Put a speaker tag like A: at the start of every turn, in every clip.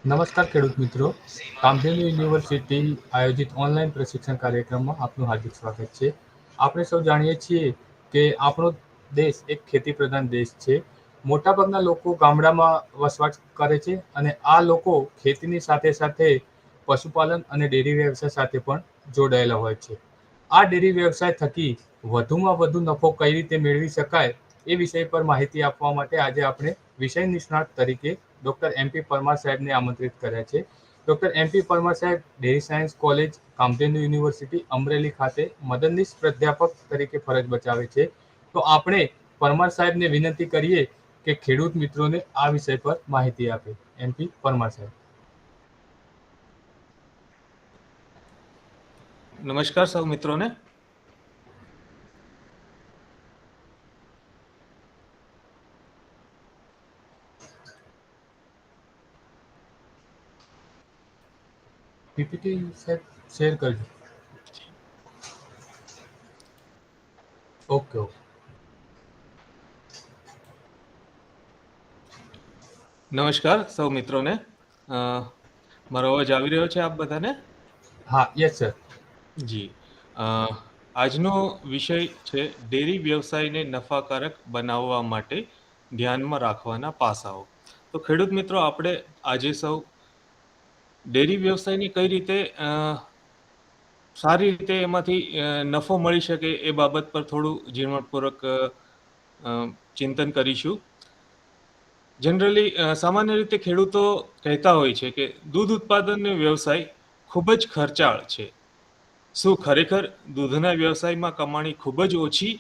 A: નમસ્કાર ખેડૂત મિત્રો. કામધેનુ યુનિવર્સિટી આયોજિત ઓનલાઈન પ્રશિક્ષણ કાર્યક્રમમાં આપનું હાર્દિક સ્વાગત છે. આપણે સૌ જાણીએ છીએ કે આપણો દેશ એક ખેતી પ્રધાન દેશ છે. મોટાભાગના લોકો ગામડામાં વસવાટ કરે છે અને આ લોકો ખેતીની સાથે સાથે પશુપાલન અને ડેરી વ્યવસાય સાથે પણ જોડાયેલા હોય છે. આ ડેરી વ્યવસાય થકી વધુમાં વધુ નફો કઈ રીતે મેળવી શકાય એ વિષય પર માહિતી આપવા માટે આજે આપણે વિષય નિષ્ણાત તરીકે ડોક્ટર એમ.પી. પરમાર સાહેબને આમંત્રિત કર્યા છે. ડોક્ટર એમ.પી. પરમાર સાહેબ dairy science college, Kamdhenu university, Amreli ખાતે મદદનીશ પ્રાધ્યાપક તરીકે ફરજ બજાવે છે. તો આપણે પરમાર સાહેબને વિનંતી કરીએ કે ખેડૂત મિત્રોને આ વિષય પર માહિતી આપે. એમ.પી. પરમાર સાહેબ.
B: નમસ્કાર સૌ મિત્રોને.
A: પીપીટી સાહેબ શેર કરજો. ઓકે.
B: નમસ્કાર સૌ મિત્રોને. મારો અવાજ આવી રહ્યો છે આપ બધાને?
A: હા, યસ સર.
B: જી. આજનો વિષય છે ડેરી વ્યવસાયને નફાકારક બનાવવા માટે ધ્યાનમાં રાખવાના પાસાઓ. તો ખેડૂત મિત્રો, આપણે આજે સૌ ડેરી વ્યવસાયની કઈ રીતે સારી રીતે એમાંથી નફો મળી શકે એ બાબત પર થોડું ઝીણવટપૂર્વક ચિંતન કરીશું. જનરલી સામાન્ય રીતે ખેડૂતો કહેતા હોય છે કે દૂધ ઉત્પાદનનો વ્યવસાય ખૂબ જ ખર્ચાળ છે. શું ખરેખર દૂધના વ્યવસાયમાં કમાણી ખૂબ જ ઓછી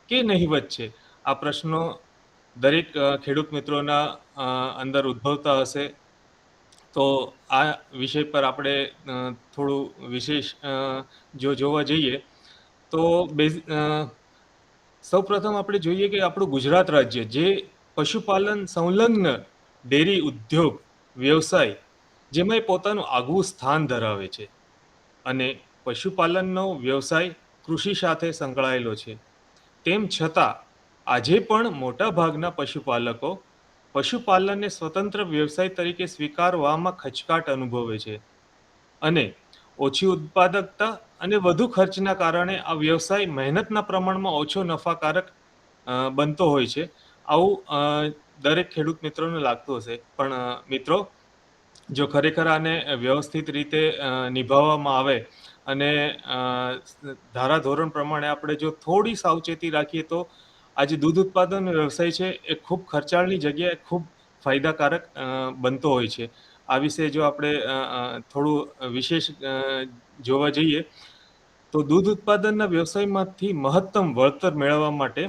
B: કે નહિવત છે? આ પ્રશ્નો દરેક ખેડૂત મિત્રોના અંદર ઉદ્ભવતા હશે. તો આ વિષય પર આપણે થોડું વિશેષ જો જોવા જઈએ તો સૌપ્રથમ આપણે જોઈએ કે આપણું ગુજરાત રાજ્ય જે પશુપાલન સંલગ્ન ડેરી ઉદ્યોગ વ્યવસાય જેમાં એ પોતાનું આગવું સ્થાન ધરાવે છે અને પશુપાલનનો વ્યવસાય કૃષિ સાથે સંકળાયેલો છે. તેમ છતાં આજે પણ મોટા ભાગના પશુપાલકો પશુપાલનને સ્વતંત્ર વ્યવસાય તરીકે સ્વીકારવામાં ખચકાટ અનુભવે છે અને ઓછી ઉત્પાદકતા અને વધુ ખર્ચના કારણે આ વ્યવસાય મહેનતના પ્રમાણમાં ઓછો નફાકારક બનતો હોય છે. આવું દરેક ખેડૂત મિત્રોને લાગતું હશે. પણ મિત્રો, જો ખરેખર આને વ્યવસ્થિત રીતે નિભાવવામાં આવે અને ધારાધોરણ પ્રમાણે આપણે જો થોડી સાવચેતી રાખીએ તો આજે દૂધ ઉત્પાદન વ્યવસાય છે એ ખૂબ ખર્ચાળની જગ્યાએ ખૂબ ફાયદાકારક બનતો હોય છે. આ વિશે જો આપણે થોડું વિશેષ જોવા જઈએ તો દૂધ ઉત્પાદનના વ્યવસાયમાંથી મહત્તમ વળતર મેળવવા માટે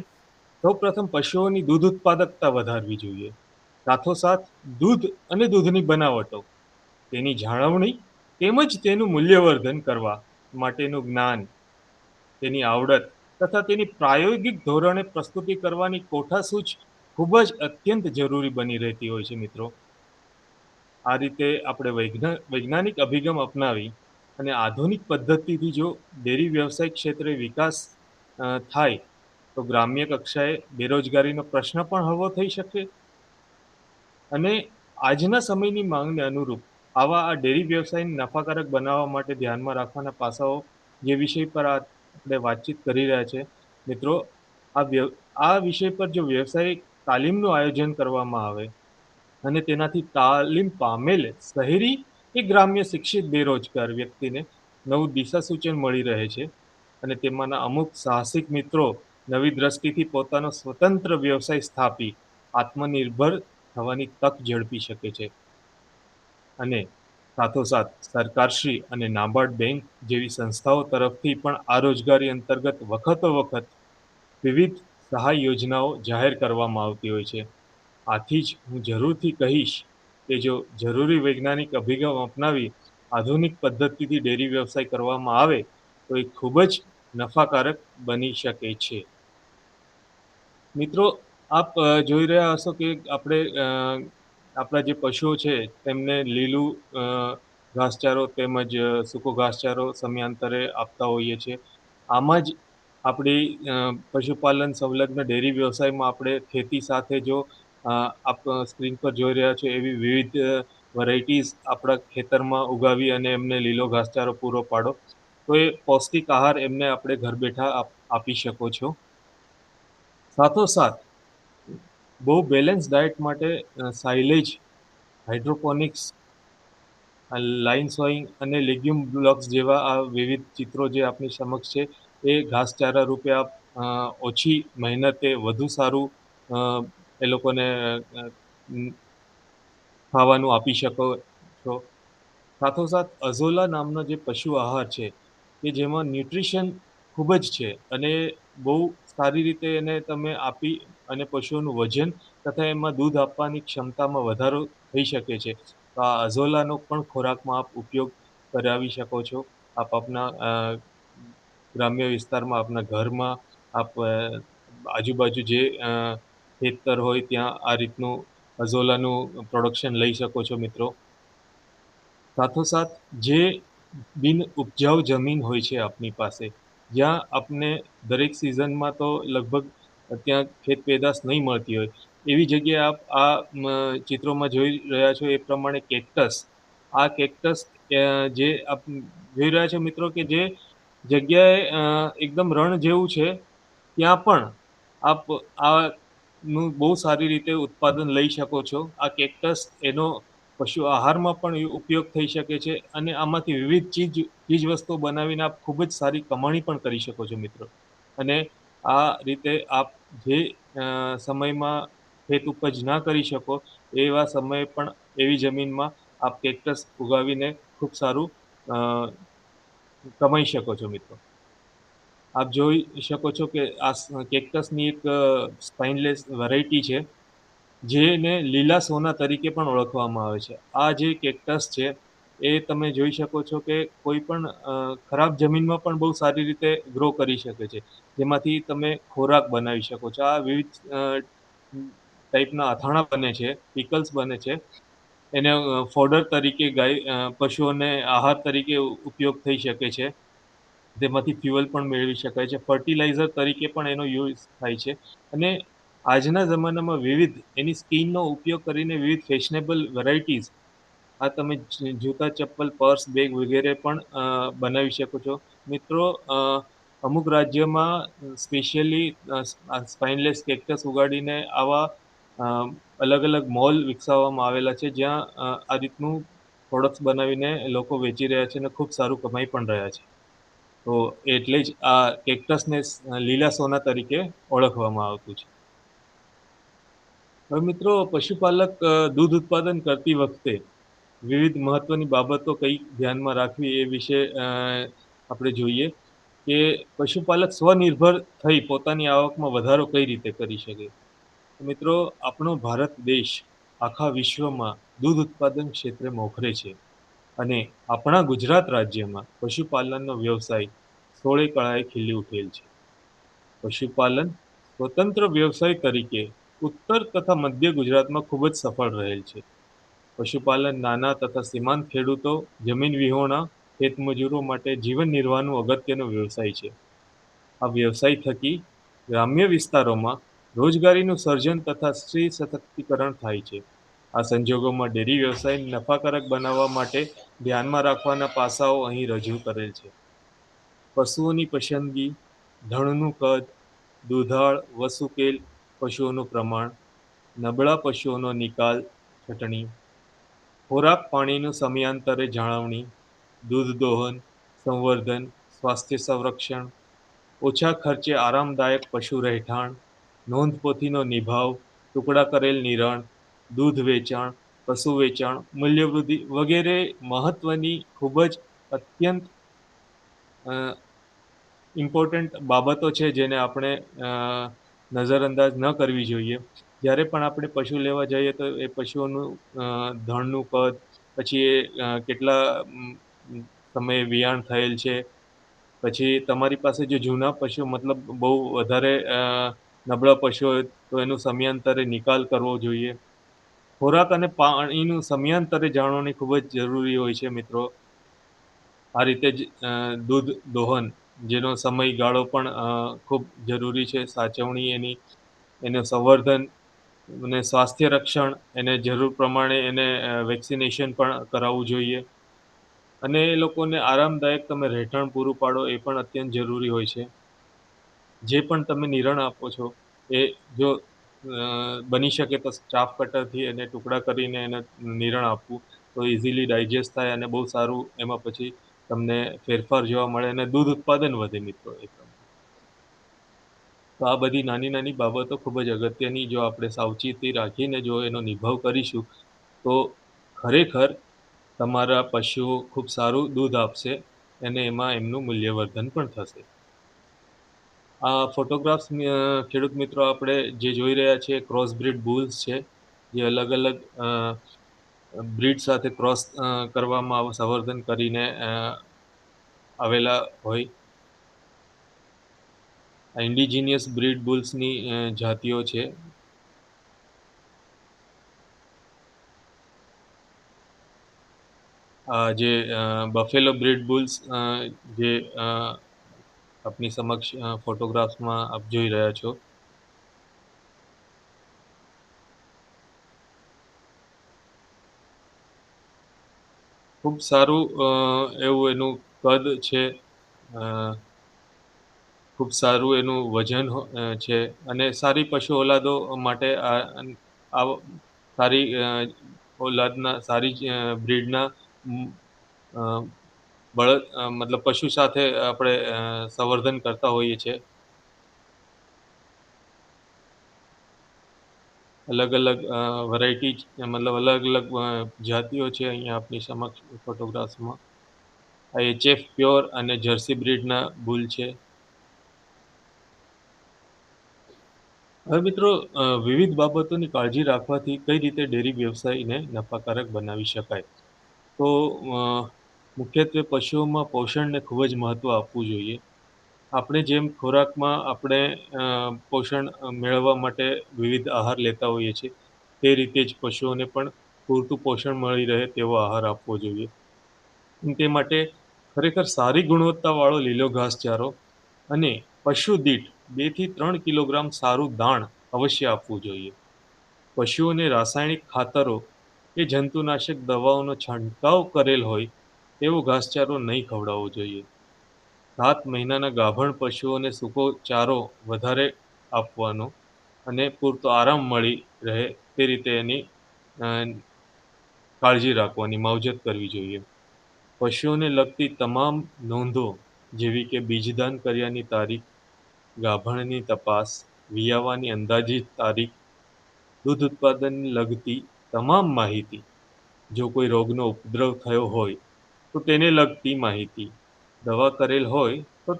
B: સૌપ્રથમ પશુઓની દૂધ ઉત્પાદકતા વધારવી જોઈએ. સાથોસાથ દૂધ અને દૂધની બનાવટો, તેની જાળવણી તેમજ તેનું મૂલ્યવર્ધન કરવા માટેનું જ્ઞાન, તેની આવડત તથા તેની પ્રાયોગિક ધોરણે પ્રસ્તુતિ કરવાની કોઠાસૂઝ ખૂબ જ અત્યંત જરૂરી બની રહેતી હોય છે મિત્રો. આ રીતે આપણે વૈજ્ઞાનિક અભિગમ અપનાવી અને આધુનિક પદ્ધતિથી જો ડેરી વ્યવસાય ક્ષેત્રે વિકાસ થાય તો ગ્રામ્ય કક્ષાએ બેરોજગારીનો પ્રશ્ન પણ હળવો થઈ શકે અને આજના સમયની માંગને અનુરૂપ આવા આ ડેરી વ્યવસાયને નફાકારક બનાવવા માટે ધ્યાનમાં રાખવાના પાસાઓ જે વિષય પર આપણે વાતચીત કરી રહ્યા છે મિત્રો, આ વિષય પર જો વ્યવસાયિક તાલીમનું આયોજન કરવામાં આવે અને તેનાથી તાલીમ પામેલ શહેરી કે ગ્રામ્ય શિક્ષિત બેરોજગાર વ્યક્તિને નવું દિશા સૂચન મળી રહે છે અને તેમાંના અમુક સાહસિક મિત્રો નવી દ્રષ્ટિથી પોતાનો સ્વતંત્ર વ્યવસાય સ્થાપી આત્મનિર્ભર થવાની તક ઝડપી શકે છે. અને સાથોસાથ સરકારશ્રી અને નાબાર્ડ બેંક જેવી સંસ્થાઓ તરફથી પણ આ રોજગારી અંતર્ગત વખતો વખત વિવિધ સહાય યોજનાઓ જાહેર કરવામાં આવતી હોય છે. આથી જ હું જરૂરથી કહીશ કે જો જરૂરી વૈજ્ઞાનિક અભિગમ અપનાવી આધુનિક પદ્ધતિથી ડેરી વ્યવસાય કરવામાં આવે તો એ ખૂબ જ નફાકારક બની શકે છે. મિત્રો, આપ જોઈ રહ્યા હશો કે આપણે આપણા જે પશુઓ છે તેમને લીલું ઘાસચારો તેમજ સૂકો ઘાસચારો સમયાંતરે આપતા હોઈએ છીએ. આમાં જ આપણી પશુપાલન સંલગ્ન ડેરી વ્યવસાયમાં આપણે ખેતી સાથે જો આપ સ્ક્રીન પર જોઈ રહ્યા છો એવી વિવિધ વેરાયટીઝ આપણા ખેતરમાં ઉગાવી અને એમને લીલો ઘાસચારો પૂરો પાડો, તો એ પૌષ્ટિક આહાર એમને આપણે ઘર બેઠા આપી શકો છો. સાથોસાથ બહુ બેલેન્સ ડાયટ માટે સાઇલેજ, હાઇડ્રોપોનિક્સ, લાઇન સોઈંગ અને લેગ્યુમ બ્લોક્સ જેવા આ વિવિધ ચિત્રો જે આપની સમક્ષ છે, એ ઘાસચારા રૂપે આપ ઓછી મહેનતે વધુ સારું અ, એ લોકોને ખાવાનું આપી શકો છો. સાથોસાથ અઝોલા નામનો જે પશુ આહાર છે, કે જેમાં ન્યુટ્રિશન ખૂબ જ છે અને બહુ સારી રીતે એને તમે આપી અને પશુઓનું વજન તથા એમાં દૂધ આપવાની ક્ષમતામાં વધારો થઈ શકે છે. તો આ અઝોલાનો પણ ખોરાકમાં આપ ઉપયોગ કરાવી શકો છો. આપ આપના ગ્રામ્ય વિસ્તારમાં, આપના ઘરમાં આપ આજુબાજુ જે ખેતર હોય ત્યાં આ રીતનું અઝોલાનું પ્રોડક્શન લઈ શકો છો મિત્રો. સાથોસાથ જે બિન ઉપજાઉ જમીન હોય છે આપની પાસે, જ્યાં આપને દરેક સિઝનમાં તો લગભગ ત્યાં ખેત પેદાશ નહીં મળતી હોય, એવી જગ્યાએ આપ ચિત્રોમાં જોઈ રહ્યા છો એ પ્રમાણે કેક્ટસ, આ કેક્ટસ જે આપ જોઈ રહ્યા છો મિત્રો, કે જે જગ્યાએ એકદમ રણ જેવું છે, ત્યાં પણ આપ નું બહુ સારી રીતે ઉત્પાદન લઈ શકો છો. આ કેક્ટસ એનો પશુ આહારમાં પણ ઉપયોગ થઈ શકે છે અને આમાંથી વિવિધ ચીજ વસ્તુઓ બનાવીને આપ ખૂબ જ સારી કમાણી પણ કરી શકો છો મિત્રો. અને આ રીતે આપ જે સમયમાં ખેત ઉપજ ના કરી શકો, એવા સમયે પણ એવી જમીનમાં આપ કેક્ટસ ઉગાવીને ખૂબ સારું અ, કમાઈ શકો છો મિત્રો. આપ જોઈ શકો છો કે આ કેક્ટસની એક સ્પાઇનલેસ વેરાયટી છે, જેને લીલા સોના તરીકે પણ ઓળખવામાં આવે છે. આ જે કેક્ટસ છે, એ તમે જોઈ શકો છો કે કોઈ પણ ખરાબ જમીનમાં પણ બહુ સારી રીતે ગ્રો કરી શકે છે, જેમાંથી તમે ખોરાક બનાવી શકો છો. આ વિવિધ ટાઈપના અથાણા બને છે, પિકલ્સ બને છે. એને ફોડર તરીકે પશુઓને આહાર તરીકે ઉપયોગ થઈ શકે છે. તેમાંથી ફ્યુઅલ પણ મેળવી શકાય છે. ફર્ટિલાઇઝર તરીકે પણ એનો યુઝ થાય છે. અને આજના જમાનામાં એની સ્કીનનો ઉપયોગ કરીને વિવિધ ફેશનેબલ વેરાયટીઝ, આ તમે જૂતા, ચપ્પલ, પર્સ, બેગ વગેરે પણ બનાવી શકો છો. મિત્રો, અમુક રાજ્યમાં સ્પેશિયલી સ્પાઇનલેસ કેક્ટસ ઉગાડીને આવા અ, અલગ-અલગ મોલ વિકસાવવામાં આવેલા છે, જ્યાં આ રીતનું પ્રોડક્ટ્સ બનાવીને લોકો વેચી રહ્યા છે અને ખૂબ સારું કમાઈ પણ રહ્યા છે. તો એટલે જ આ કેક્ટસને લીલા સોના તરીકે ઓળખવામાં આવતું છે. હવે મિત્રો, પશુપાલક દૂધ ઉત્પાદન કરતી વખતે વિવિધ મહત્વની બાબતો કઈ ધ્યાનમાં રાખવી એ વિશે આપણે જોઈએ, કે પશુપાલક સ્વનિર્ભર થઈ પોતાની આવકમાં વધારો કઈ રીતે કરી શકે. મિત્રો, આપણો ભારત દેશ આખા વિશ્વમાં દૂધ ઉત્પાદન ક્ષેત્રે મોખરે છે અને આપણા ગુજરાત રાજ્યમાં પશુપાલનનો વ્યવસાય સોળે કળાએ ખીલી ઉઠેલ છે. પશુપાલન સ્વતંત્ર વ્યવસાય તરીકે ઉત્તર તથા મધ્ય ગુજરાતમાં ખૂબ જ સફળ રહેલ છે. પશુપાલન નાના તથા સીમાંત ખેડૂતો, જમીન વિહોણા ખેતમજૂરો માટે જીવન નિર્વાહનું અગત્યનો વ્યવસાય છે. આ વ્યવસાય થકી ગ્રામ્ય વિસ્તારોમાં રોજગારીનું સર્જન તથા સ્ત્રી સશક્તિકરણ થાય છે. આ સંજોગોમાં ડેરી વ્યવસાય નફાકારક બનાવવા માટે ધ્યાનમાં રાખવાના પાસાઓ અહીં રજૂ કરેલ છે. પશુઓની પસંદગી, ધણનું કદ, દુધાળ વસુકેલ પશુઓનું પ્રમાણ, નબળા પશુઓનો નિકાલ છટણી, ખોરાક પાણીનું સમયાંતરે જાળવણી, દૂધ દોહન, સંવર્ધન, સ્વાસ્થ્ય સંરક્ષણ, ઓછા ખર્ચે આરામદાયક પશુ રહેઠાણ, નોંધપોથીનો નિભાવ, ટુકડા કરેલ નિરણ, દૂધ વેચાણ, પશુ વેચાણ, મૂલ્યવૃદ્ધિ વગેરે મહત્વની ખૂબ જ અત્યંત ઇમ્પોર્ટન્ટ બાબતો છે, જેને આપણે નજરઅંદાજ ન કરવી જોઈએ. જ્યારે પણ આપણે પશુ લેવા જઈએ તો એ પશુઓનું ધણનું કદ, પછી એ કેટલા સમયે વિયાણ થયેલ છે, પછી તમારી પાસે જે જૂના પશુ મતલબ બહુ વધારે નબળા પશુ હોય તો એનું સમયાંતરે નિકાલ કરવો જોઈએ. ખોરાક અને પાણીનું સમયાંતરે જાળવણી ખૂબ જ જરૂરી હોય છે મિત્રો. આ રીતે જ દૂધ દોહન, જેનો સમયગાળો પણ ખૂબ જરૂરી છે, સાચવણી એનું સંવર્ધન અને સ્વાસ્થ્ય રક્ષણ એને જરૂર પ્રમાણે એને વેક્સિનેશન પણ કરાવવું જોઈએ. અને એ લોકોને આરામદાયક તમે રહેઠાણ પૂરું પાડો એ પણ અત્યંત જરૂરી હોય છે. જે પણ તમે નિરણ આપો છો એ જો બની શકે તો ચાફ કટરથી એને ટુકડા કરીને એને નિરણ આપવું તો ઇઝીલી ડાયજેસ્ટ થાય અને બહુ સારું એમાં પછી તમને ફેરફાર જોવા મળે અને દૂધ ઉત્પાદન વધે મિત્રો એ પ્રમાણે. તો આ બધી નાની-નાની બાબતો ખૂબ જ અગત્યની જો આપણે સાવચેતી રાખીને જો એનો નિભાવ કરીશું, તો ખરેખર તમારા પશુઓ ખૂબ સારું દૂધ આપશે અને એમાં એમનું મૂલ્યવર્ધન પણ થશે. આ ફોટોગ્રાફ્સ ખેડૂત મિત્રો આપણે જે જોઈ રહ્યા છીએ ક્રોસ બ્રીડ બુલ્સ છે, જે અલગ-અલગ બ્રીડ સાથે ક્રોસ કરવામાં સંવર્ધન કરીને આવેલા હોય. આ ઇન્ડિજિનિયસ બ્રીડ બુલ્સની જાતિઓ છે. જે બફેલો બ્રીડ બુલ્સ જે આપની સમક્ષ ફોટોગ્રાફ્સમાં આપ જોઈ રહ્યા છો. ખૂબ સારું એવું એનું કદ છે. અ ખૂબ સારું એનું વજન છે અને સારી પશુ ઓલાદો માટે આ સારી ઓલાદના સારી બ્રીડના અ મતલબ પશુ સાથે આપણે સંવર્ધન કરતા હોઈએ છીએ. અલગ-અલગ વેરાયટી મતલબ અલગ-અલગ જાતિઓ છે અહીંયા આપની સમક્ષ ફોટોગ્રાફ્સમાં. આ એચ.એફ પ્યોર અને જર્સી બ્રીડના બુલ છે. હવે મિત્રો વિવિધ બાબતોની કાળજી રાખવાથી કઈ રીતે ડેરી વ્યવસાયને નફાકારક બનાવી શકાય. તો અ મુખ્યત્વે પશુઓમાં પોષણને ખૂબ જ મહત્ત્વ આપવું જોઈએ. આપણે જેમ ખોરાકમાં આપણે પોષણ મેળવવા માટે વિવિધ આહાર લેતા હોઈએ છીએ, તે રીતે જ પશુઓને પણ પૂરતું પોષણ મળી રહે તેવો આહાર આપવો જોઈએ. તે માટે ખરેખર સારી ગુણવત્તાવાળો લીલો ઘાસચારો અને પશુ દીઠ 2 થી 3 કિલોગ્રામ સારું દાણ અવશ્ય આપવું જોઈએ. પશુઓને રાસાયણિક ખાતરો કે જંતુનાશક દવાઓનો છંટકાવ કરેલ હોય તેવો ઘાસચારો નહીં ખવડાવવો જોઈએ. 7 મહિનાના ગાભણ પશુઓને સૂકો ચારો વધારે આપવાનો અને પૂરતો આરામ મળી રહે તે રીતે એની અ કાળજી રાખવાની, માવજત કરવી જોઈએ. પશુઓને લગતી તમામ નોંધો જેવી કે બીજદાન કર્યાની તારીખ, ગાભણની તપાસ, વિયાવાની અંદાજિત તારીખ, દૂધ ઉત્પાદનને લગતી તમામ માહિતી, જો કોઈ રોગનો ઉપદ્રવ થયો હોય તો તેને લગતી માહિતી, દવા કરેલ હોય તો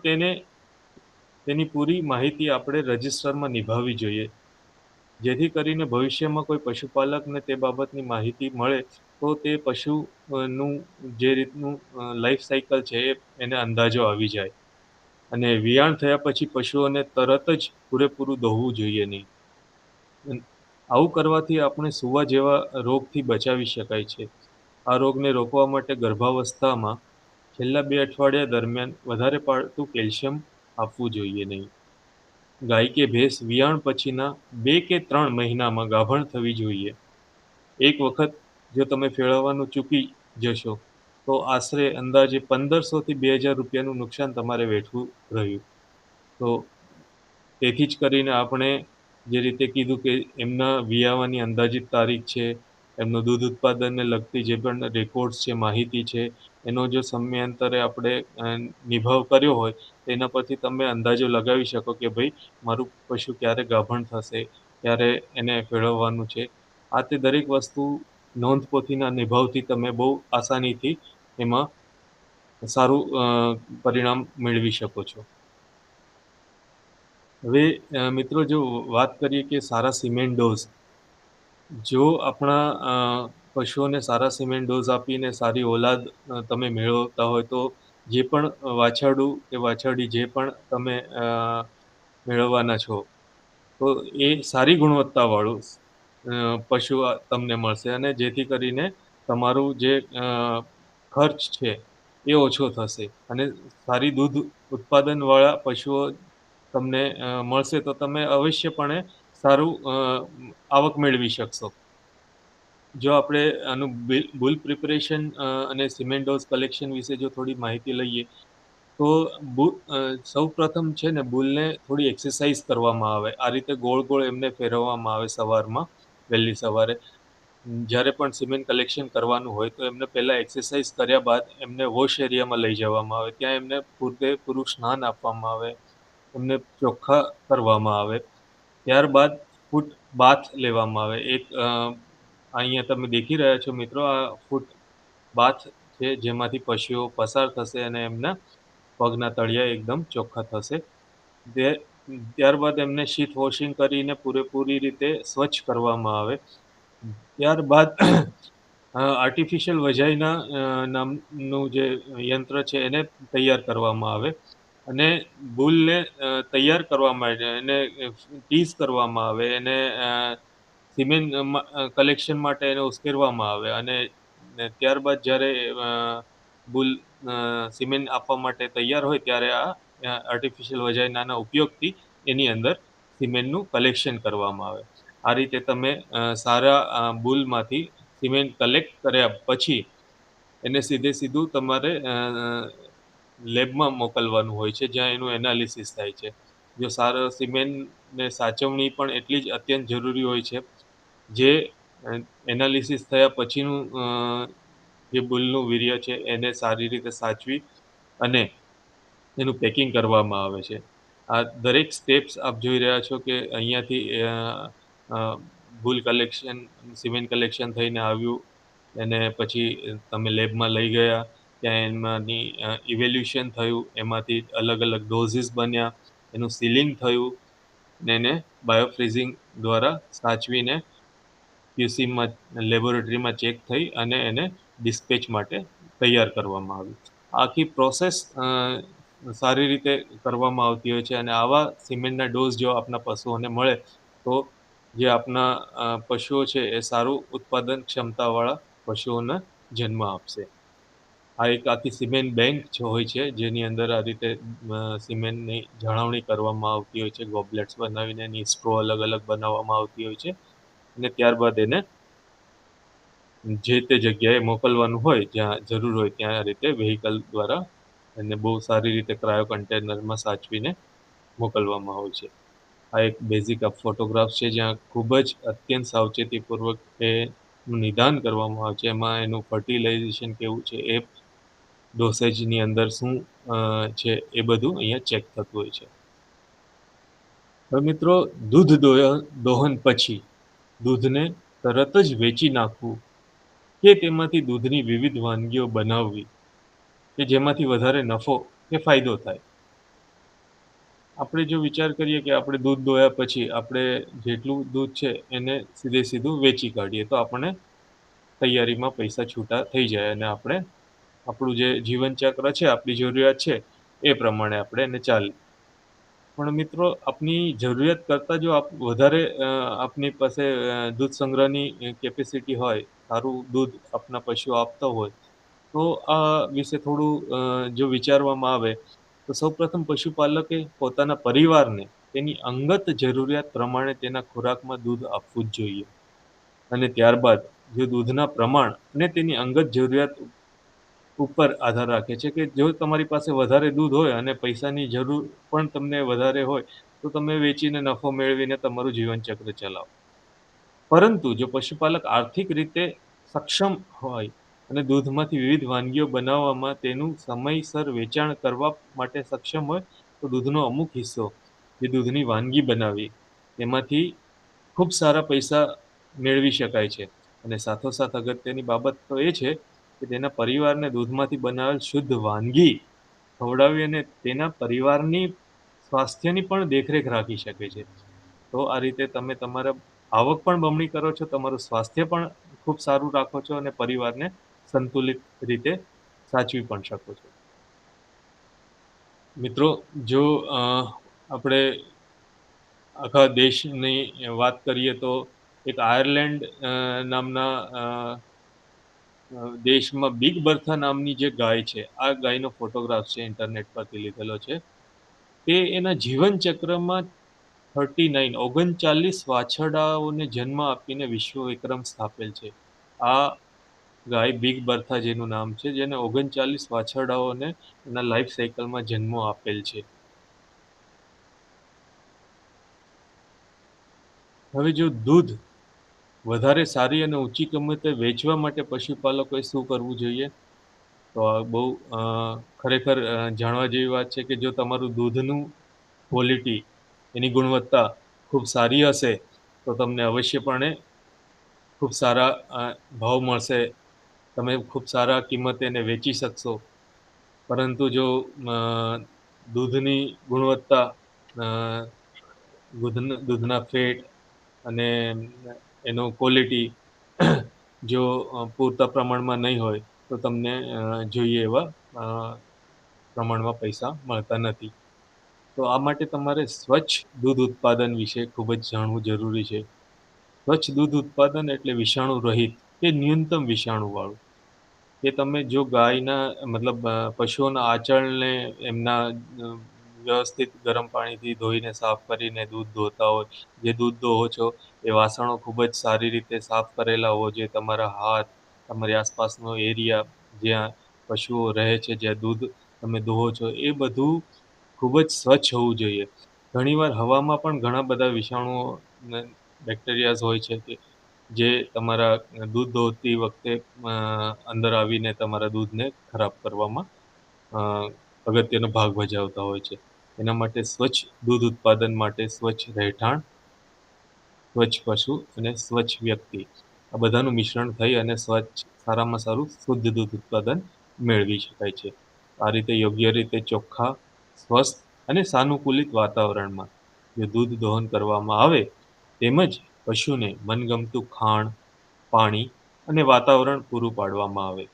B: તેની પૂરી માહિતી આપણે રજિસ્ટરમાં નિભાવવી જોઈએ. જેથી કરીને ભવિષ્યમાં કોઈ પશુપાલકને તે બાબતની માહિતી મળે તો તે પશુ નું જે રીતનું લાઈફ સાયકલ છે એને અંદાજો આવી જાય. અને વિયાણ થયા પછી પશુઓને તરત જ પૂરેપૂરું દોહવું જોઈએ નહીં. આવું કરવાથી આપણે સૂવા જેવા રોગથી બચાવી શકાય છે. આ રોગને રોકવા માટે ગર્ભાવસ્થામાં છેલ્લા 2 અઠવાડિયા દરમિયાન વધારે પડતું કેલ્શિયમ આપવું જોઈએ નહીં. ગાય કે ભેંસ વિયાણ પછીના 2 કે 3 મહિનામાં ગાભણ થવી જોઈએ. એક વખત જો તમે ફેરવવાનું ચૂકી જશો, તો આશરે અંદાજે 1500 થી 2000 રૂપિયાનું નુકસાન તમારે વેઠવું રહ્યું. તો તેથી જ કરીને આપણે જે રીતે કીધું કે એમના વિયાવાની અંદાજિત તારીખ છે, એમનું દૂધ ઉત્પાદનને લગતી જે પણ રેકોર્ડ્સ છે, માહિતી છે, એનો જો સમયાંતરે આપણે નિભાવ કર્યો હોય, તેના પરથી તમે અંદાજો લગાવી શકો કે ભઈ મારું પશુ ક્યારે ગાભણ થશે, ક્યારે એને ફેરવવાનું છે. આ તે દરેક વસ્તુ નોંધપોથીના નિભાવથી તમે બહુ આસાનીથી એમાં સારું પરિણામ મેળવી શકો છો. હવે મિત્રો જો વાત કરીએ કે સારા સિમેન્ટ ડોઝ, જો આપણા પશુઓને સારા સિમેન્ટ ડોઝ આપીને સારી ઓલાદ તમે મેળવતા હોય તો જે પણ વાછરડું કે વાછરડી જે પણ તમે મેળવવાના છો, તો એ સારી ગુણવત્તાવાળું પશુ તમને મળશે અને જેથી કરીને તમારું જે ખર્ચ છે એ ઓછો થશે અને સારી દૂધ ઉત્પાદનવાળા પશુઓ તમને મળશે તો તમે અવશ્યપણે સારું આવક મેળવી શકશો. જો આપણે આનું બુલ પ્રિપરેશન અને સિમેન્ટ ડોઝ કલેક્શન વિશે જો થોડી માહિતી લઈએ, તો સૌપ્રથમ છે ને બુલને થોડી એક્સરસાઇઝ કરવામાં આવે. આ રીતે ગોળ-ગોળ એમને ફેરવવામાં આવે સવારમાં, વહેલી સવારે. જ્યારે પણ સિમેન્ટ કલેક્શન કરવાનું હોય તો એમને પહેલા એક્સરસાઇઝ કર્યા બાદ એમને વોશ એરિયામાં લઈ જવામાં આવે. ત્યાં એમને પૂરેપૂરું સ્નાન આપવામાં આવે, એમને ચોખ્ખા કરવામાં આવે. ત્યારબાદ ફૂટ બાથ લેવામાં આવે. અહીંયા તમે દેખી રહ્યા છો મિત્રો, આ ફૂટ બાથ છે જેમાંથી પશુઓ પસાર થશે અને એમના પગના તળિયા એકદમ ચોખ્ખા થશે. તે ત્યારબાદ એમને શીથ વોશિંગ કરીને પૂરેપૂરી રીતે સ્વચ્છ કરવામાં આવે. ત્યારબાદ આર્ટિફિશિયલ વજાઈના નામનું જે યંત્ર છે એને તૈયાર કરવામાં આવે અને બુલને તૈયાર કરવા માટે એને ટીઝ કરવામાં આવે, એને સિમેન્ટ કલેક્શન માટે એને ઉશ્કેરવામાં આવે અને ત્યારબાદ જ્યારે બુલ સિમેન્ટ આપવા માટે તૈયાર હોય ત્યારે આ આર્ટિફિશિયલ વજાઈનાના ઉપયોગથી એની અંદર સિમેન્ટનું કલેક્શન કરવામાં આવે. આ રીતે તમે સારા બુલમાંથી સિમેન્ટ કલેક્ટ કર્યા પછી એને સીધું તમારે લેબમાં મોકલવાનું હોય છે, જ્યાં એનું એનાલિસિસ થાય છે. જો સારા સિમેન્ટને સાચવણી પણ એટલી જ અત્યંત જરૂરી હોય છે, જે એનાલિસિસ થયા પછીનું જે બુલનું વીર્ય છે એને સારી રીતે સાચવી અને એનું પેકિંગ કરવામાં આવે છે. આ દરેક સ્ટેપ્સ આપ જોઈ રહ્યા છો કે અહીંયાથી અ, બુલ કલેક્શન, સિમેન્ટ કલેક્શન થઈને આવ્યું. એને પછી તમે લેબમાં લઈ ગયા, ત્યાં એમાંની ઇવેલ્યુશન થયું, એમાંથી અલગ-અલગ ડોઝીસ બન્યા, એનું સીલિંગ થયું ને એને બાયોફ્રીઝિંગ દ્વારા સાચવીને ક્યુસીમાં લેબોરેટરીમાં ચેક થઈ અને એને ડિસ્પેચ માટે તૈયાર કરવામાં આવ્યું. આખી પ્રોસેસ સારી રીતે કરવામાં આવતી હોય છે અને આવા સિમેન્ટના ડોઝ જો આપણા પશુઓને મળે તો જે આપણા પશુઓ છે એ સારું ઉત્પાદન ક્ષમતાવાળા પશુઓને જન્મ આપશે. આ એક આખી સિમેન્ટ બેંક હોય છે, જેની અંદર આ રીતે સિમેન્ટની જાળવણી કરવામાં આવતી હોય છે. ગોબલેટ્સ બનાવીને એની સ્ટ્રો અલગ-અલગ બનાવવામાં આવતી હોય છે અને ત્યારબાદ એને જે તે જગ્યાએ મોકલવાનું હોય, જ્યાં જરૂર હોય ત્યાં આ રીતે વ્હીકલ દ્વારા એને બહુ સારી રીતે ક્રાયો કન્ટેનરમાં સાચવીને મોકલવામાં આવે છે. આ એક બેઝિક ફોટોગ્રાફ છે, જ્યાં ખૂબ જ અત્યંત સાવચેતીપૂર્વક એનું નિદાન કરવામાં આવે છે. એમાં એનું ફર્ટિલાઇઝેશન કેવું છે, એ ડોસેજની અંદર શું છે, એ બધું અહીંયા ચેક થતું હોય છે. હવે મિત્રો, દોહન પછી દૂધને તરત જ વેચી નાખવું કે તેમાંથી દૂધની વિવિધ વાનગીઓ બનાવવી કે જેમાંથી વધારે નફો કે ફાયદો થાય. આપણે જો વિચાર કરીએ કે આપણે દૂધ દોયા પછી આપણે જેટલું દૂધ છે એને સીધું વેચી કાઢીએ તો આપણને તૈયારીમાં પૈસા છૂટા થઈ જાય અને આપણે આપણું જે જીવનચક્ર છે, આપણી જરૂરિયાત છે, એ પ્રમાણે આપણે એને ચાલીએ. પણ મિત્રો, આપની જરૂરિયાત કરતાં જો વધારે આપની પાસે દૂધ સંગ્રહની કેપેસિટી હોય, સારું દૂધ આપના પશુઓ આપતા હોય, તો આ વિશે થોડું જો વિચારવામાં આવે તો સૌપ્રથમ પશુપાલકે પોતાના પરિવારને તેની અંગત જરૂરિયાત પ્રમાણે તેના ખોરાકમાં દૂધ આપવું જ જોઈએ. અને ત્યારબાદ જો દૂધના પ્રમાણ અને તેની અંગત જરૂરિયાત ઉપર આધાર રાખે છે કે જો તમારી પાસે વધારે દૂધ હોય અને પૈસાની જરૂર પણ તમને વધારે હોય, તો તમે વેચીને નફો મેળવીને તમારું જીવનચક્ર ચલાવો. પરંતુ જો પશુપાલક આર્થિક રીતે સક્ષમ હોય અને દૂધમાંથી વિવિધ વાનગીઓ બનાવવામાં તેનું સમયસર વેચાણ કરવા માટે સક્ષમ હોય, તો દૂધનો અમુક હિસ્સો જે દૂધની વાનગી બનાવી, તેમાંથી ખૂબ સારા પૈસા મેળવી શકાય છે. અને સાથોસાથ અગત્યની બાબત તો એ છે કે તેના પરિવારને દૂધમાંથી બનાવેલ શુદ્ધ વાનગી ખવડાવી અને તેના પરિવારની સ્વાસ્થ્યની પણ દેખરેખ રાખી શકે છે. તો આ રીતે તમે તમારા આવક પણ બમણી કરો છો, તમારું સ્વાસ્થ્ય પણ ખૂબ સારું રાખો છો અને પરિવારને સંતુલિત રીતે સાચવી પણ શકો છો. મિત્રો, જો આપણે આખા દેશની વાત કરીએ તો એક આયર્લેન્ડ નામના દેશમાં બિગ બર્થા નામની જે ગાય છે, આ ગાયનો ફોટોગ્રાફ છે, ઇન્ટરનેટ પરથી લીધેલો છે. તે એના જીવન ચક્રમાં 39 વાછરડાઓને જન્મ આપીને વિશ્વ વિક્રમ સ્થાપેલ છે. આ ગાય બિગ બર્થા જેનું નામ છે, જેને 39 વાછરડાઓને એના લાઈફ સાયકલમાં જન્મો આપેલ છે. હવે જો દૂધ વધારે સારી અને ઊંચી કિંમતે વેચવા માટે પશુપાલકોએ શું કરવું જોઈએ? તો આ બહુ ખરેખર જાણવા જેવી વાત છે કે જો તમારું દૂધનું ક્વોલિટી, એની ગુણવત્તા ખૂબ સારી હશે, તો તમને અવશ્યપણે ખૂબ સારા ભાવ મળશે. તમે ખૂબ સારા કિંમતે એને વેચી શકશો. પરંતુ જો દૂધની ગુણવત્તા, અ, દૂધના ફેટ અને એનો ક્વોલિટી જો પૂરતા પ્રમાણમાં નહીં હોય, તો તમને જોઈએ એવા અ, પ્રમાણમાં પૈસા મળતા નથી. તો આ માટે તમારે સ્વચ્છ દૂધ ઉત્પાદન વિશે ખૂબ જ જાણવું જરૂરી છે. સ્વચ્છ દૂધ ઉત્પાદન એટલે વિષાણુ રહિત કે ન્યૂનતમ વિષાણુવાળું. કે તમે જો ગાયના મતલબ પશુઓના આચરણને એમના વ્યવસ્થિત ગરમ પાણીથી ધોઈને સાફ કરીને દૂધ દોહતા હોય, જે દૂધ દોહો છો એ વાસણો ખૂબ જ સારી રીતે સાફ કરેલા હોવા જોઈએ. તમારા હાથ, તમારી આસપાસનો એરિયા જ્યાં પશુઓ રહે છે, જ્યાં દૂધ તમે દોહો છો, એ બધું ખૂબ જ સ્વચ્છ હોવું જોઈએ. ઘણીવાર હવામાં પણ ઘણા બધા વિષાણુઓ ને બેક્ટેરિયાઝ હોય છે કે જે તમારા દૂધ દોહતી વખતે અંદર આવીને તમારા દૂધને ખરાબ કરવામાં અ, અગત્યનો ભાગ ભજવતા હોય છે. એના માટે સ્વચ્છ દૂધ ઉત્પાદન માટે સ્વચ્છ રહેઠાણ, સ્વચ્છ પશુ અને સ્વચ્છ વ્યક્તિ, આ બધાનું મિશ્રણ થઈ અને સ્વચ્છ સારામાં સારું શુદ્ધ દૂધ ઉત્પાદન મેળવી શકાય છે. આ રીતે યોગ્ય રીતે ચોખ્ખા, સ્વસ્થ અને સાનુકૂલિત વાતાવરણમાં જો દૂધ દોહન કરવામાં આવે, તેમજ પશુને મનગમતું ખાણ, પાણી અને વાતાવરણ પૂરું પાડવામાં આવે,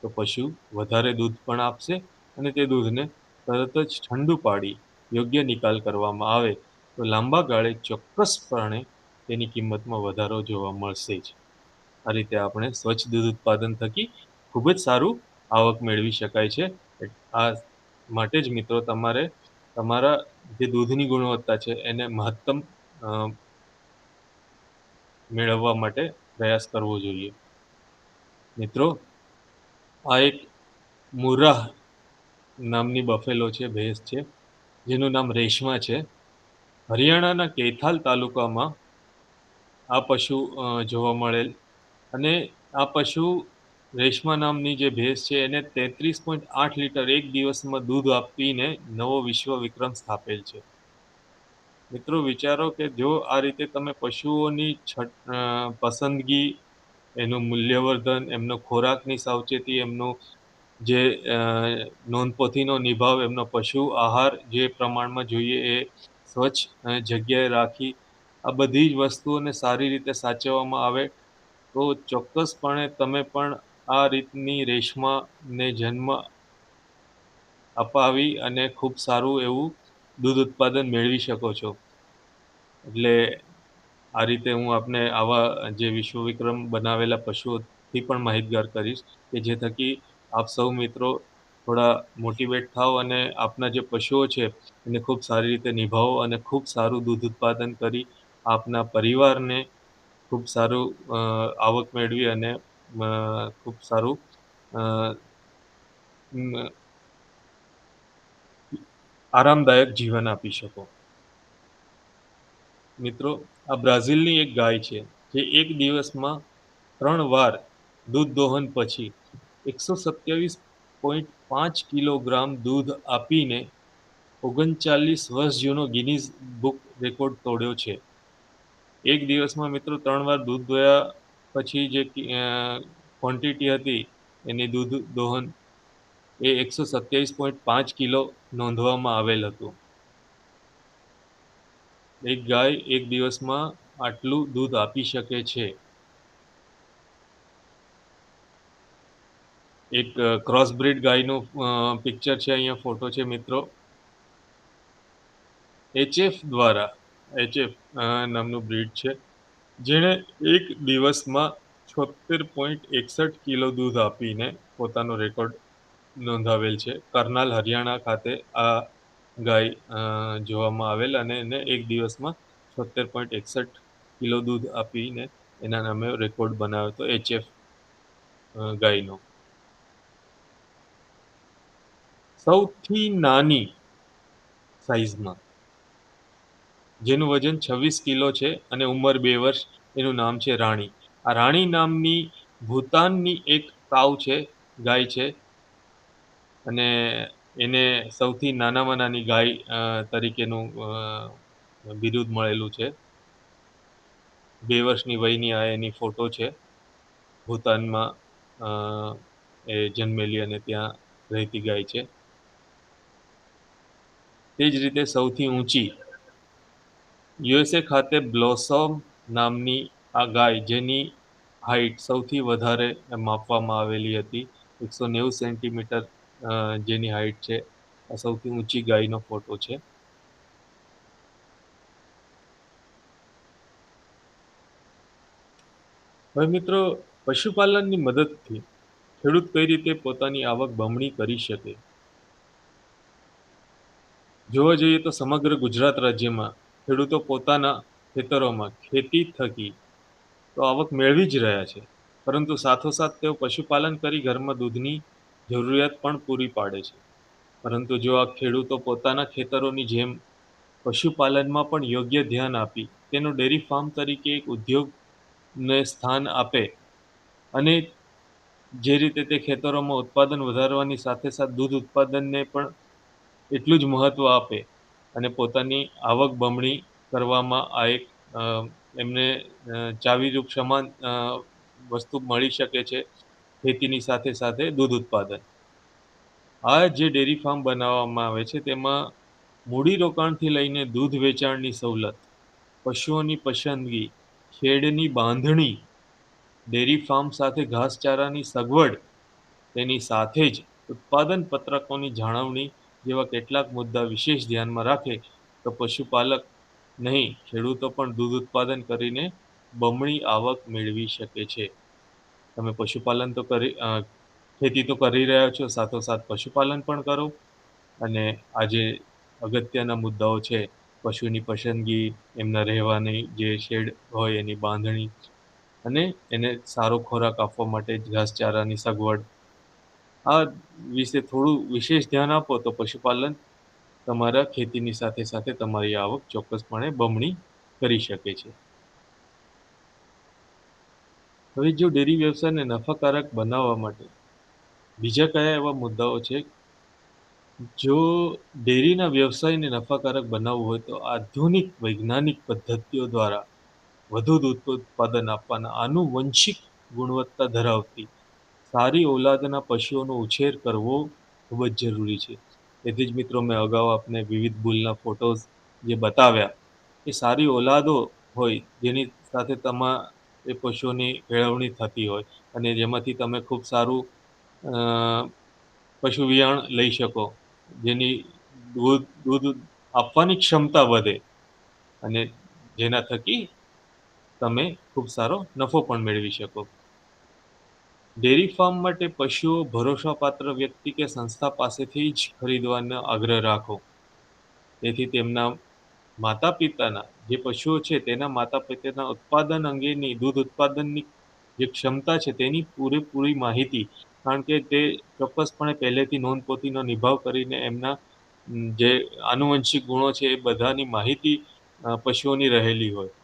B: તો પશુ વધારે દૂધ પણ આપશે અને તે દૂધને તરત જ ઠંડુ પાડી યોગ્ય નિકાલ કરવામાં આવે, તો લાંબા ગાળે ચોક્કસપણે તેની કિંમતમાં વધારો જોવા મળશે જ. આ રીતે આપણે સ્વચ્છ દૂધ ઉત્પાદન થકી ખૂબ જ સારું આવક મેળવી શકાય છે. આ માટે જ મિત્રો તમારે તમારા જે દૂધની ગુણવત્તા છે એને મહત્તમ અ, મેળવવા માટે પ્રયાસ કરવો જોઈએ. મિત્રો, આ એક મુર્રાહ નામની બફેલો છે, ભેંસ છે, જેનું નામ રેશમા છે. હરિયાણાના કૈથાલ તાલુકામાં આ પશુ જોવા મળેલ અને આ પશુ રેશમા નામની જે ભેંસ છે એને 33.8 લીટર એક દિવસમાં દૂધ આપીને નવો વિશ્વ વિક્રમ સ્થાપેલ છે. મિત્રો વિચારો કે જો આ રીતે તમે પશુઓની પસંદગી, એનું મૂલ્યવર્ધન, એમનો ખોરાકની સાવચેતી, એમનું જે નોંધપોથીનો નિભાવ, એમનો પશુ આહાર જે પ્રમાણમાં જોઈએ એ સ્વચ્છ જગ્યાએ રાખી આ બધી જ વસ્તુઓને સારી રીતે સાચવવામાં આવે, તો ચોક્કસપણે તમે પણ આ રીતની રેશમાને જન્મ અપાવી અને ખૂબ સારું એવું દૂધ ઉત્પાદન મેળવી શકો છો. એટલે આ રીતે હું આપને આવા જે વિશ્વ વિક્રમ બનાવેલા પશુઓથી પણ માહિતગાર કરીશ કે જે થકી આપ સૌ મિત્રો થોડા મોટિવેટ થાઓ અને આપના જે પશુઓ છે એને ખૂબ સારી રીતે નિભાવો અને ખૂબ સારું દૂધ ઉત્પાદન કરી આપના પરિવારને ખૂબ સારું આવક મેળવી અને ખૂબ સારું અ, આરામદાયક જીવન આપી શકો. મિત્રો, આ બ્રાઝિલની એક ગાય છે જે એક દિવસમાં 3 વાર દૂધ દોહન પછી 127.5 કિલોગ્રામ દૂધ આપીને 39 વર્ષ જૂનો ગિનીઝ બુક રેકોર્ડ તોડ્યો છે. એક દિવસમાં મિત્રો 3 વાર દૂધ દોયા પછી જે ક્વોન્ટિટી હતી એની દૂધ દોહન એ 127.5 કિલો નોંધવામાં આવેલ હતું. એક ગાય એક દિવસમાં આટલું દૂધ આપી શકે છે. એક ક્રોસ બ્રીડ ગાયનું પિક્ચર છે, અહીંયા ફોટો છે મિત્રો. એચએફ નામનું બ્રીડ છે, જેણે એક દિવસમાં 76.61 કિલો દૂધ આપીને પોતાનો રેકોર્ડ નોંધાવેલ છે. કરનાલ હરિયાણા ખાતે આ ગાય જોવામાં આવેલ અને એને એક દિવસમાં 78.61 કિલો દૂધ આપીને એના નામે રેકોર્ડ બનાવ્યો હતો HF ગાયનો. સૌથી નાની સાઈઝમાં જેનું વજન 26 કિલો છે અને ઉંમર 2 વર્ષ, એનું નામ છે રાણી. આ રાણી નામની ભૂતાનની એક કાઉ છે, ગાય છે, અને એને સૌથી નાનામાં નાની ગાય તરીકેનું બિરુદ મળેલું છે. 2 વર્ષની વયની આ એની ફોટો છે. ભૂતાનમાં અ, એ જન્મેલી અને ત્યાં રહેતી ગાય છે. તે જ રીતે સૌથી ઊંચી USA ખાતે બ્લોસમ નામની આ ગાય, જેની હાઈટ સૌથી વધારે માપવામાં આવેલી હતી, 190 સેન્ટીમીટર જેની હાઈટ છે, આ સૌથી ઊંચી ગાયનો ફોટો છે. હવે મિત્રો, પશુપાલનની મદદથી ખેડૂત કઈ રીતે પોતાની આવક બમણી કરી શકે? જોવા જઈએ તો સમગ્ર ગુજરાત રાજ્યમાં ખેડૂતો પોતાના ખેતરોમાં ખેતી થકી તો આવક મેળવી જ રહ્યા છે, પરંતુ સાથોસાથ તેઓ પશુપાલન કરી ઘરમાં દૂધની જરૂરિયાત પણ પૂરી પાડે છે. પરંતુ જો આ ખેડૂતો પોતાના ખેતરોની જેમ પશુપાલનમાં પણ યોગ્ય ધ્યાન આપી તેનો ડેરી ફાર્મ તરીકે એક ઉદ્યોગને સ્થાન આપે, અને જે રીતે તે ખેતરોમાં ઉત્પાદન વધારવાની સાથે સાથે દૂધ ઉત્પાદનને પણ એટલું જ મહત્વ આપે અને પોતાની આવક બમણી કરવામાં આ એક એમને ચાવીરૂપ સમાન વસ્તુ મળી શકે છે, ખેતીની સાથે સાથે દૂધ ઉત્પાદન. આ જે ડેરી ફાર્મ બનાવવામાં આવે છે તેમાં મૂડી રોકાણથી લઈને દૂધ વેચાણની સવલત, પશુઓની પસંદગી, શેડની બાંધણી, ડેરી ફાર્મ સાથે ઘાસચારાની સગવડ, તેની સાથે જ ઉત્પાદન પત્રકોની જાળવણી જેવા કેટલાક મુદ્દા વિશેષ ધ્યાનમાં રાખે તો પશુપાલક નહીં, ખેડૂતો પણ દૂધ ઉત્પાદન કરીને બમણી આવક મેળવી શકે છે. તમે પશુપાલન તો ખેતી તો કરી રહ્યા છો, સાથોસાથ પશુપાલન પણ કરો, અને આજે અગત્યના મુદ્દાઓ છે, પશુની પસંદગી, એમના રહેવાની જે શેડ હોય એની બાંધણી, અને એને સારો ખોરાક આપવા માટે ઘાસચારાની સગવડ, આ વિશે થોડું વિશેષ ધ્યાન આપો તો પશુપાલન તમારા ખેતીની સાથે સાથે તમારી આવક ચોક્કસપણે બમણી કરી શકે છે. હવે જો ડેરી વ્યવસાયને નફાકારક બનાવવા માટે બીજા કયા એવા મુદ્દાઓ છે? જો ડેરીના વ્યવસાયને નફાકારક બનાવવું હોય તો આધુનિક વૈજ્ઞાનિક પદ્ધતિઓ દ્વારા વધુ દૂધ ઉત્પાદન આપવાના આનુવંશિક ગુણવત્તા ધરાવતી સારી ઓલાદના પશુઓનો ઉછેર કરવો ખૂબ જ જરૂરી છે. તેથી જ મિત્રો મેં અગાઉ આપને વિવિધ બુલના ફોટોઝ જે બતાવ્યા, એ સારી ઓલાદો હોય જેની સાથે એ પશુઓની કેળવણી થતી હોય અને જેમાંથી તમે ખૂબ સારું પશુ વિયાણ લઈ શકો, જેની દૂધ આપવાની ક્ષમતા વધે અને જેના થકી તમે ખૂબ સારો નફો પણ મેળવી શકો. ડેરી ફાર્મ માટે પશુઓ ભરોસાપાત્ર વ્યક્તિ કે સંસ્થા પાસેથી જ ખરીદવાનો આગ્રહ રાખો. તેથી તેમના માતા પિતાના જે પશુઓ છે તેના માતા પિતાના ઉત્પાદન અંગેની, દૂધ ઉત્પાદનની જે ક્ષમતા છે તેની પૂરેપૂરી માહિતી, કારણ કે તે ચોક્કસપણે પહેલેથી નોંધપોથીનો નિભાવ કરીને એમના જે આનુવંશિક ગુણો છે એ બધાની માહિતી પશુઓની રહેલી હોય.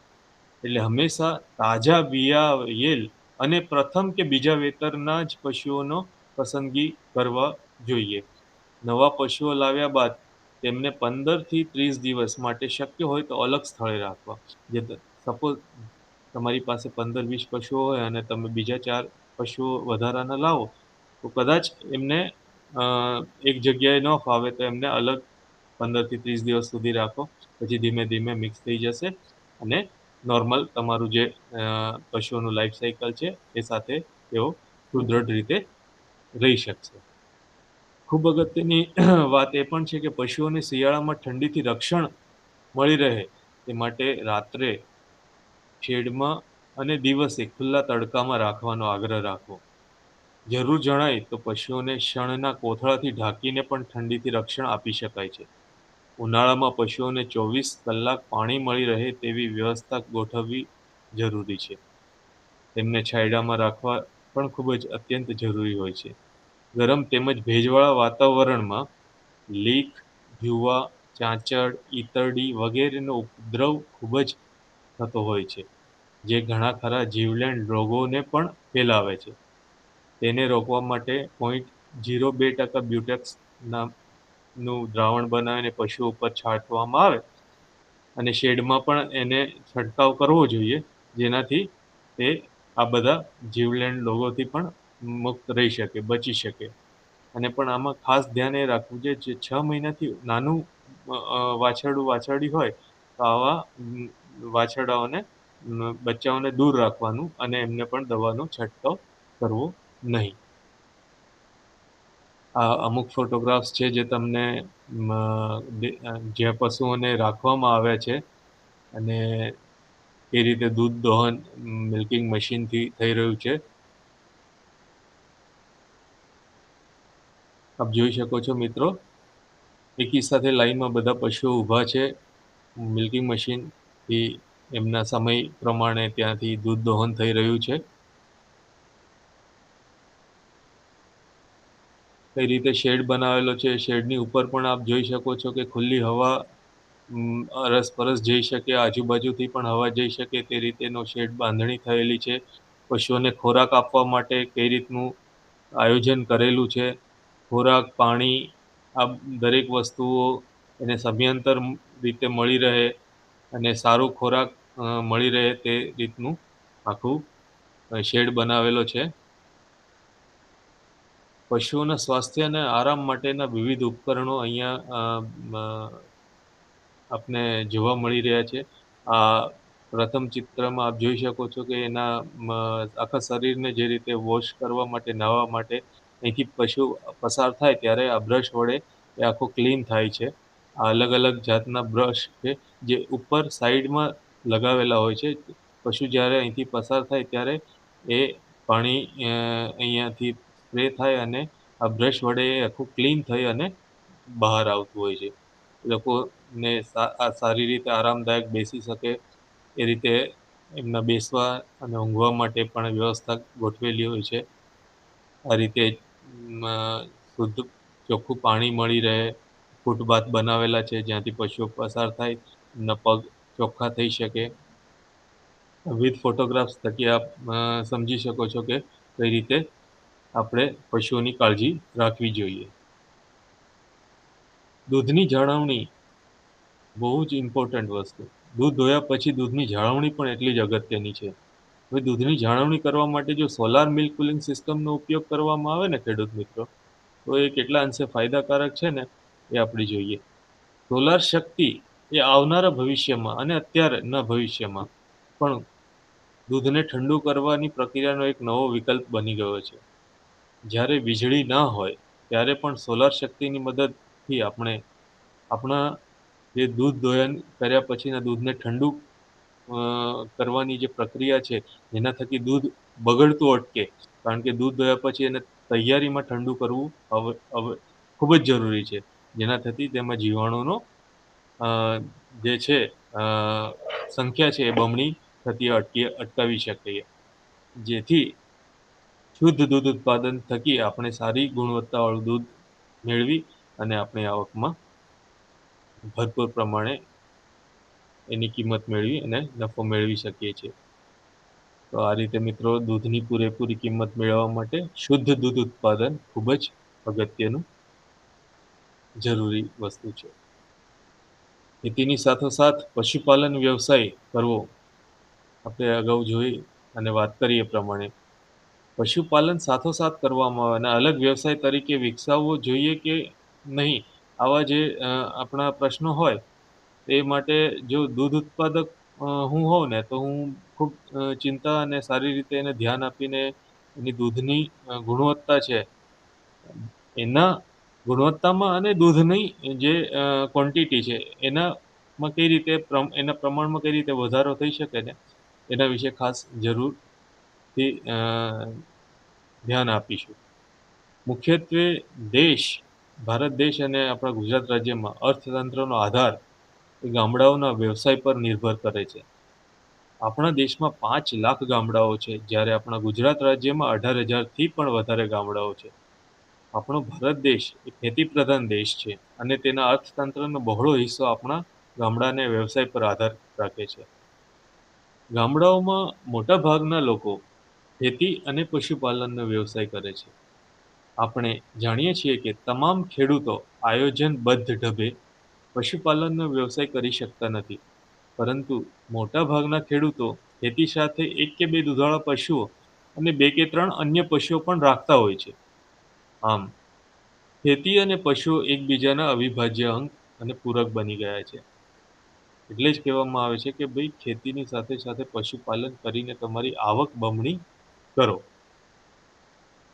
B: એટલે હંમેશા તાજા વિયાયેલ અને પ્રથમ કે બીજા વેતરના જ પશુઓનો પસંદગી કરવા જોઈએ. નવા પશુઓ લાવ્યા બાદ તેમને 15 થી 30 દિવસ માટે શક્ય હોય તો અલગ સ્થળે રાખવા. સપોઝ તમારી પાસે 15-20 પશુઓ હોય અને તમે બીજા 4 પશુઓ વધારાના લાવો, તો કદાચ એમને એક જગ્યાએ ન ફાવે તો એમને અલગ 15 થી 30 દિવસ સુધી રાખો. પછી ધીમે ધીમે મિક્સ થઈ જશે અને નોર્મલ તમારું જે પશુઓનું લાઈફ સાયકલ છે એ સાથે તેઓ સુદૃઢ રીતે રહી શકશે. ખૂબ અગત્યની વાત એ પણ છે કે પશુઓને શિયાળામાં ઠંડીથી રક્ષણ મળી રહે તે માટે રાત્રે શેડમાં અને દિવસે ખુલ્લા તડકામાં રાખવાનો આગ્રહ રાખવો. જરૂર જણાય તો પશુઓને શણના કોથળાથી ઢાંકીને પણ ઠંડીથી રક્ષણ આપી શકાય છે. ઉનાળામાં પશુઓને 24 કલાક પાણી મળી રહે તેવી વ્યવસ્થા ગોઠવવી જરૂરી છે. તેમને છાયડામાં રાખવા પણ ખૂબ જ અત્યંત જરૂરી હોય છે. ગરમ તેમજ ભેજવાળા વાતાવરણમાં લીક, જુવા, ચાંચડ, ઈતરડી વગેરેનો ઉપદ્રવ ખૂબ જ થતો હોય છે, જે ઘણા ખરા જીવલેણ રોગોને પણ ફેલાવે છે. તેને રોકવા માટે 0.02% બ્યુટેક્સ નામનું દ્રાવણ બનાવીને પશુઓ ઉપર છાંટવામાં આવે અને શેડમાં પણ એને છંટકાવ કરવો જોઈએ, જેનાથી તે આ બધા જીવલેણ રોગોથી પણ મુક્ત રહી શકે, બચી શકે. અને પણ આમાં ખાસ ધ્યાન એ રાખવું જોઈએ જે 6 મહિનાથી નાનું વાછરડું વાછરડી હોય તો આવા વાછરડાઓને બચ્ચાઓને દૂર રાખવાનું અને એમને પણ દવાનો છંટકાવ કરવો નહીં. આ અમુક ફોટોગ્રાફ્સ છે જે તમને જ્યાં પશુઓને રાખવામાં આવ્યા છે અને એ રીતે દૂધ દોહન મિલ્કિંગ મશીનથી થઈ રહ્યું છે. આપ જોઈ શકો છો મિત્રો, એકી સાથે લાઈનમાં બધા પશુઓ ઊભા છે. મિલ્કિંગ મશીનથી એમના સમય પ્રમાણે ત્યાંથી દૂધ દોહન થઈ રહ્યું છે. કઈ રીતે શેડ બનાવેલો છે, શેડની ઉપર પણ આપ જોઈ શકો છો કે ખુલ્લી હવા અરસપરસ જઈ શકે, આજુબાજુથી પણ હવા જઈ શકે તે રીતેનો શેડ બાંધણી થયેલી છે. પશુઓને ખોરાક આપવા માટે કઈ રીતનું આયોજન કરેલું છે. ખોરાક, પાણી આ દરેક વસ્તુઓ એને સમયાંતર રીતે મળી રહે અને સારો ખોરાક મળી રહે તે રીતનું આખું શેડ બનાવેલો છે. પશુઓના સ્વાસ્થ્ય અને આરામ માટેના વિવિધ ઉપકરણો અહીંયા આપને જોવા મળી રહ્યા છે. આ પ્રથમ ચિત્રમાં આપ જોઈ શકો છો કે એના આખા શરીરને જે રીતે વોશ કરવા માટે, નાહવા માટે અહીંથી પશુ પસાર થાય ત્યારે આ બ્રશ વડે એ આખું ક્લીન થાય છે. આ અલગ-અલગ જાતના બ્રશ છે જે ઉપર સાઈડમાં લગાવેલા હોય છે. પશુ જ્યારે અહીંથી પસાર થાય ત્યારે એ પાણી અહીંયાથી સ્પ્રે થાય અને આ બ્રશ વડે એ આખું ક્લીન થઈ અને બહાર આવતું હોય છે. લોકોને સારી રીતે આરામદાયક બેસી શકે એ રીતે એમના બેસવા અને ઊંઘવા માટે પણ વ્યવસ્થા ગોઠવેલી હોય છે. આ રીતે શુદ્ધ ચોખ્ખું પાણી મળી રહે, ફૂટપાથ બનાવેલા છે જ્યાંથી પશુઓ પસાર થાય, એમના પગ ચોખ્ખા થઈ શકે. વિવિધ ફોટોગ્રાફ્સ થકી આપ સમજી શકો છો કે કઈ રીતે આપણે પશુઓની કાળજી રાખવી જોઈએ. દૂધની જાળવણી બહુ જ ઇમ્પોર્ટન્ટ વસ્તુ. દૂધ દોયા પછી દૂધની જાળવણી પણ એટલી જ અગત્યની છે. હવે દૂધની જાળવણી કરવા માટે જો સોલાર મિલ્ક કુલિંગ સિસ્ટમનો ઉપયોગ કરવામાં આવે ને ખેડૂત મિત્રો, તો એ કેટલા અંશે ફાયદાકારક છે ને એ આપણે જોઈએ. સોલાર શક્તિ એ આવનારા ભવિષ્યમાં અને અત્યારના ભવિષ્યમાં પણ દૂધને ઠંડુ કરવાની પ્રક્રિયાનો એક નવો વિકલ્પ બની ગયો છે. જ્યારે વીજળી ના હોય ત્યારે પણ સોલાર શક્તિની મદદથી આપણે આપણા જે દૂધ દોહન કર્યા પછીના દૂધને ઠંડુ કરવાની જે પ્રક્રિયા છે, જેના થકી દૂધ બગડતું અટકે. કારણ કે દૂધ દોયા પછી એને તૈયારીમાં ઠંડુ કરવું હવે ખૂબ જ જરૂરી છે. જેના થકી તેમાં જીવાણુનો જે છે સંખ્યા છે એ બમણી થતી અટકાવી શકીએ. જેથી શુદ્ધ દૂધ ઉત્પાદન થકી આપણે સારી ગુણવત્તાવાળું દૂધ મેળવી અને આપણી આવકમાં ભરપૂર પ્રમાણે એની કિંમત મેળવી અને નફો મેળવી શકીએ છીએ. તો આ રીતે મિત્રો દૂધની પૂરેપૂરી કિંમત મેળવવા માટે શુદ્ધ દૂધ ઉત્પાદન ખૂબ જ અગત્યનું જરૂરી વસ્તુ છે. ખેતીની સાથોસાથ પશુપાલન વ્યવસાય કરવો આપણે અગાઉ જોઈ અને વાત કરી એ પ્રમાણે પશુપાલન સાથોસાથ કરવામાં આવે અને અલગ વ્યવસાય તરીકે વિકસાવવો જોઈએ કે નહીં, આવા જે આપણા પ્રશ્નો હોય તે માટે જો દૂધ ઉત્પાદક હું હોઉં ને તો હું ખૂબ ચિંતા અને સારી રીતે એને ધ્યાન આપીને એની દૂધની ગુણવત્તા છે એના ગુણવત્તામાં અને દૂધની જે ક્વોન્ટિટી છે એનામાં કઈ રીતે એના પ્રમાણમાં કઈ રીતે વધારો થઈ શકે ને એના વિશે ખાસ જરૂરથી ધ્યાન આપીશું. મુખ્યત્વે દેશ ભારત દેશ અને આપણા ગુજરાત રાજ્યમાં અર્થતંત્રનો આધાર એ ગામડાઓના વ્યવસાય પર નિર્ભર કરે છે. આપણા દેશમાં 5 લાખ ગામડાઓ છે, જ્યારે આપણા ગુજરાત રાજ્યમાં 18,000થી પણ વધારે ગામડાઓ છે. આપણો ભારત દેશ એ ખેતી પ્રધાન દેશ છે અને તેના અર્થતંત્રનો બહોળો હિસ્સો આપણા ગામડા અને વ્યવસાય પર આધાર રાખે છે. ગામડાઓમાં મોટા ભાગના લોકો ખેતી અને પશુપાલનનો વ્યવસાય કરે છે. આપણે જાણીએ છીએ કે તમામ ખેડૂતો આયોજનબદ્ધ ઢબે પશુપાલનનો વ્યવસાય કરી શકતા નથી. પરંતુ મોટા ભાગના ખેડૂતો ખેતી સાથે 1 કે 2 દુધાળા પશુઓ અને 2 કે 3 અન્ય પશુઓ પણ રાખતા હોય છે. આમ, ખેતી અને પશુઓ એકબીજાના અવિભાજ્ય અંગ અને પૂરક બની ગયા છે. એટલે જ કહેવામાં આવે છે કે ભાઈ ખેતીની સાથે સાથે પશુપાલન કરીને તમારી આવક બમણી કરો.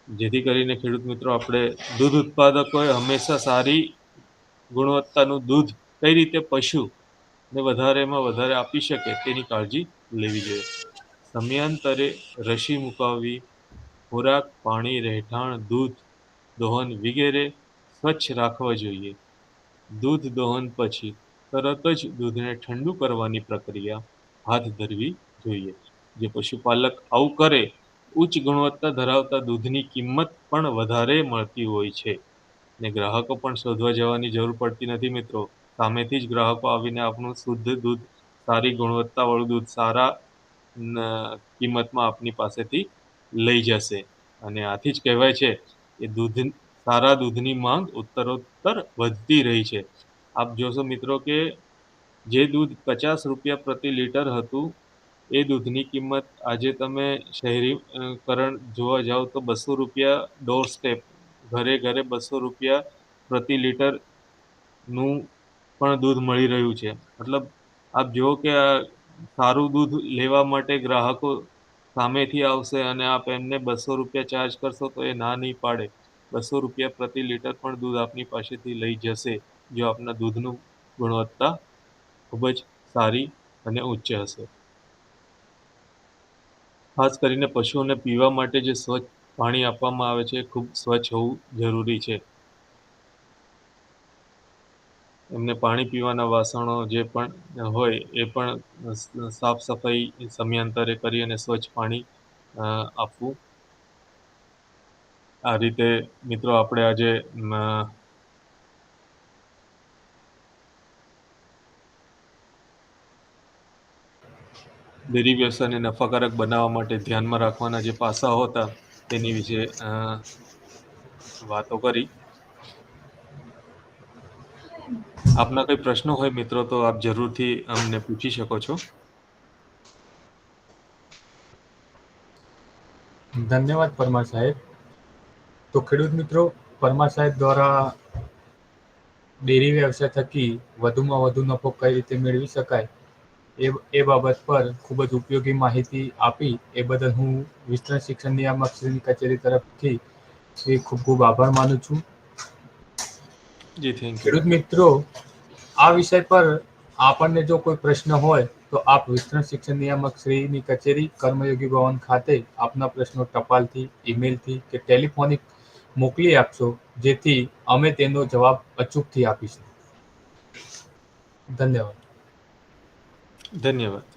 B: જેથી કરીને ખેડૂત મિત્રો આપણે દૂધ ઉત્પાદકોએ હંમેશા સારી ગુણવત્તાનું દૂધ કઈ રીતે પશુને વધારેમાં વધારે આપી શકે તેની કાળજી લેવી જોઈએ. સમયાંતરે રસી મુકાવવી, ખોરાક, પાણી, રહેઠાણ, દૂધ દોહન વગેરે સ્વચ્છ રાખવા જોઈએ. દૂધ દોહન પછી તરત જ દૂધને ઠંડુ કરવાની પ્રક્રિયા હાથ ધરવી જોઈએ. જે પશુપાલક આવું કરે, ઉચ્ચ ગુણવત્તા ધરાવતા દૂધની કિંમત પણ વધારે મળતી હોય છે. ને ગ્રાહકો પણ શોધવા જવાની જરૂર પડતી નથી મિત્રો. સામેથી જ ગ્રાહકો આવીને આપણું શુદ્ધ દૂધ, સારી ગુણવત્તાવાળું દૂધ, સારા કિંમતમાં આપની પાસેથી લઈ જશે. અને આથી જ કહેવાય છે કે સારા દૂધની માંગ ઉત્તરોત્તર વધતી રહી છે. આપ જોશો મિત્રો કે જે દૂધ ₹50 પ્રતિ લીટર હતું, એ દૂધની કિંમત આજે તમે શહેરીકરણ જોવા જાવ તો ₹200 ડોર સ્ટેપ, ઘરે ઘરે ₹200 પ્રતિ લીટરનું પણ દૂધ મળી રહ્યું છે. મતલબ આપ જુઓ કે આ સારું દૂધ લેવા માટે ગ્રાહકો સામેથી આવશે અને આપ એમને ₹200 ચાર્જ કરશો તો એ ના નહીં પાડે. ₹200 પ્રતિ લીટર પણ દૂધ આપની પાસેથી લઈ જશે, જો આપના દૂધનું ગુણવત્તા ખૂબ જ સારી અને ઉચ્ચ હશે. ખાસ કરીને પશુઓને પીવા માટે જે સ્વચ્છ પાણી આપવામાં આવે છે, એ ખૂબ સ્વચ્છ હોવું જરૂરી છે. એમને પાણી પીવાના વાસણો જે પણ હોય એ પણ સાફ સફાઈ સમયાંતરે કરી અને સ્વચ્છ પાણી આપવું. આ રીતે મિત્રો આપણે આજે ડેરી વ્યવસાયને નફાકારક બનાવવા માટે ધ્યાનમાં રાખવાના જે પાસાઓ હતા તેની વિશે વાતો કરી. આપના કોઈ પ્રશ્નો હોય મિત્રો તો આપ જરૂરથી અમને પૂછી શકો છો.
A: ધન્યવાદ પરમાર સાહેબ. તો ખેડૂત મિત્રો, પરમાર સાહેબ દ્વારા ડેરી વ્યવસાય થકી વધુમાં વધુ નફો કઈ રીતે મેળવી શકાય એ બાબત પર ખૂબ જ ઉપયોગી માહિતી આપી, એ બદલ હું વિસ્તરણ શિક્ષણ નિયામક શ્રીની કચેરી તરફથી ખૂબ ખૂબ આભાર માનું છું.
B: જી થેન્ક યુ.
A: ખેડૂત મિત્રો, આ વિષય પર આપણને જો કોઈ પ્રશ્ન હોય તો આપ વિસ્તરણ શિક્ષણ નિયામક શ્રીની કચેરી, કર્મયોગી ભવન ખાતે આપના પ્રશ્નો ટપાલથી, ઈમેલથી કે ટેલિફોનિક મોકલી આપશો, જેથી અમે તેનો જવાબ અચૂકથી આપીશું. ધન્યવાદ.
B: ધન્યવાદ.